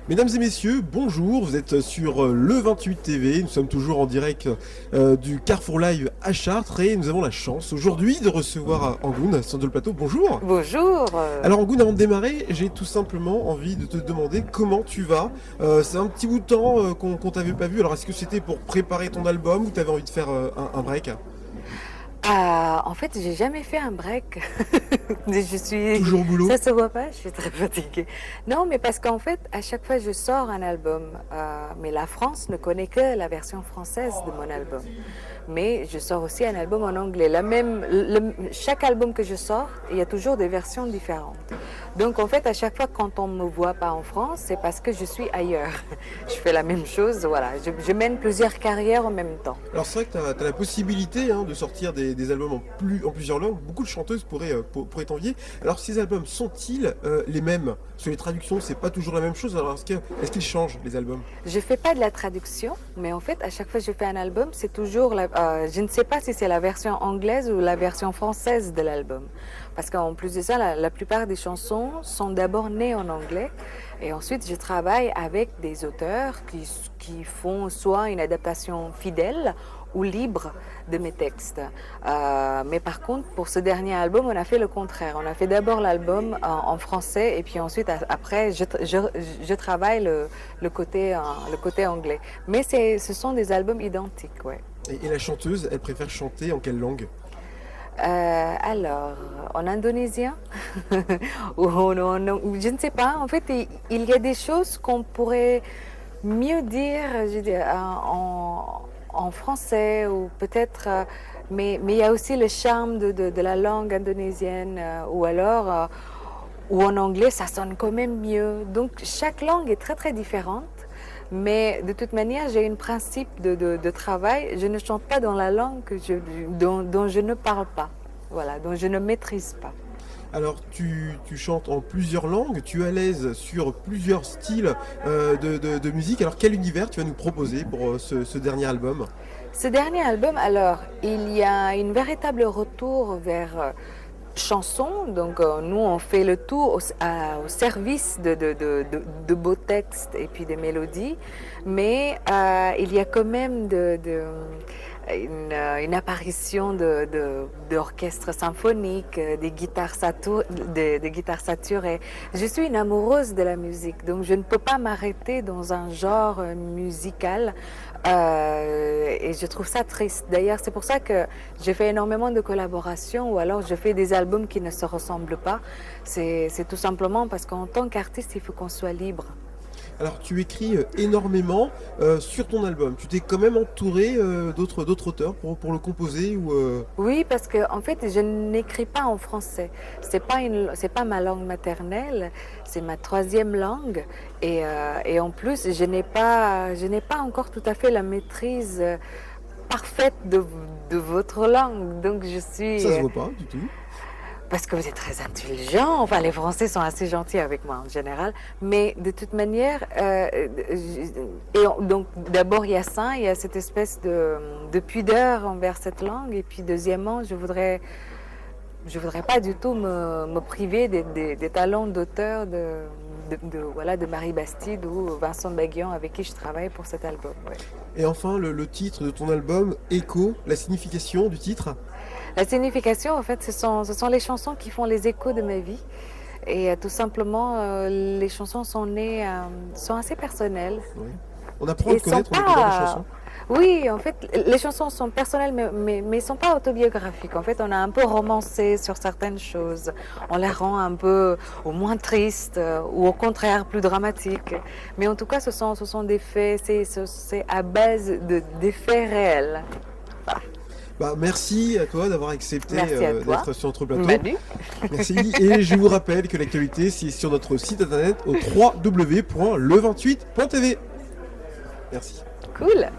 Mesdames et messieurs, bonjour, vous êtes sur le 28 TV, nous sommes toujours en direct du Carrefour Live à Chartres et nous avons la chance aujourd'hui de recevoir Angoune sur le plateau. Bonjour. Bonjour. Alors Angoune, avant de démarrer, j'ai tout simplement envie de te demander comment tu vas. C'est un petit bout de temps qu'on t'avait pas vu, alors est-ce que c'était pour préparer ton album ou tu avais envie de faire un break? En fait, j'ai jamais fait un break. Je suis, Toujours au boulot? ça se voit pas, je suis très fatiguée. Non, mais parce qu'en fait, à chaque fois, je sors un album. Mais la France ne connaît que la version française de mon album. Mais je sors aussi un album en anglais. Chaque album que je sors, il y a toujours des versions différentes. Donc en fait, à chaque fois quand on me voit pas en France, c'est parce que je suis ailleurs. Je fais la même chose, voilà. Je mène plusieurs carrières en même temps. Alors c'est vrai que tu as la possibilité de sortir des albums en plusieurs langues. Beaucoup de chanteuses pourraient t'envier. Alors ces albums sont-ils les mêmes? Parce que les traductions, c'est pas toujours la même chose. Alors est-ce qu'ils changent les albums? Je fais pas de la traduction, mais en fait, à chaque fois que je fais un album, c'est toujours je ne sais pas si c'est la version anglaise ou la version française de l'album. Parce qu'en plus de ça, la plupart des chansons sont d'abord nées en anglais. Et ensuite, je travaille avec des auteurs qui font soit une adaptation fidèle ou libre de mes textes. Mais par contre, pour ce dernier album, on a fait le contraire. On a fait d'abord l'album en français et puis ensuite, après, je travaille le côté anglais. Mais ce sont des albums identiques, ouais. Et la chanteuse, elle préfère chanter en quelle langue? Alors, en indonésien je ne sais pas. En fait, il y a des choses qu'on pourrait mieux dire, je dirais, en français ou peut-être, mais il y a aussi le charme de la langue indonésienne ou alors ou en anglais, ça sonne quand même mieux. Donc, chaque langue est très très différente. Mais de toute manière, j'ai un principe de travail. Je ne chante pas dans la langue dont je ne parle pas, voilà, dont je ne maîtrise pas. Alors tu chantes en plusieurs langues, tu es à l'aise sur plusieurs styles de musique. Alors quel univers tu vas nous proposer pour ce dernier album? Ce dernier album, alors, il y a un véritable retour vers chansons. Donc, nous, on fait le tout au service de beaux textes et puis des mélodies. Mais il y a quand même une apparition d'orchestre symphonique, des guitares saturées. Je suis une amoureuse de la musique, donc je ne peux pas m'arrêter dans un genre musical. Et je trouve ça triste. D'ailleurs, c'est pour ça que j'ai fait énormément de collaborations ou alors je fais des albums qui ne se ressemblent pas. C'est tout simplement parce qu'en tant qu'artiste, il faut qu'on soit libre. Alors tu écris énormément sur ton album. Tu t'es quand même entouré d'autres auteurs pour le composer ou Oui, parce que en fait, je n'écris pas en français. C'est pas ma langue maternelle, c'est ma troisième langue. Et en plus, je n'ai pas encore tout à fait la maîtrise parfaite de votre langue. Donc, je suis. ça se voit pas du tout? Parce que vous êtes très intelligent. Enfin, les Français sont assez gentils avec moi en général. Mais de toute manière, donc d'abord il y a ça, il y a cette espèce de pudeur envers cette langue. Et puis deuxièmement, je voudrais pas du tout me priver des talents d'auteur voilà, de Marie Bastide ou Vincent Baguian avec qui je travaille pour cet album. Ouais. Et enfin le titre de ton album, Écho, la signification du titre? La signification, en fait, ce sont les chansons qui font les échos de ma vie. Et tout simplement, les chansons sont assez personnelles. Oui. On apprend à Et te connaître en écoutant des chansons. Oui, en fait, les chansons sont personnelles, mais ne sont pas autobiographiques. En fait, on a un peu romancé sur certaines choses. On les rend un peu au moins tristes ou au contraire plus dramatiques. Mais en tout cas, ce sont des faits, c'est à base des faits réels. Voilà. Bah, merci à toi d'avoir accepté Merci à toi, d'être sur notre plateau. Manu. Merci. Et je vous rappelle que l'actualité, c'est sur notre site internet au www.le28.tv. Merci. Cool.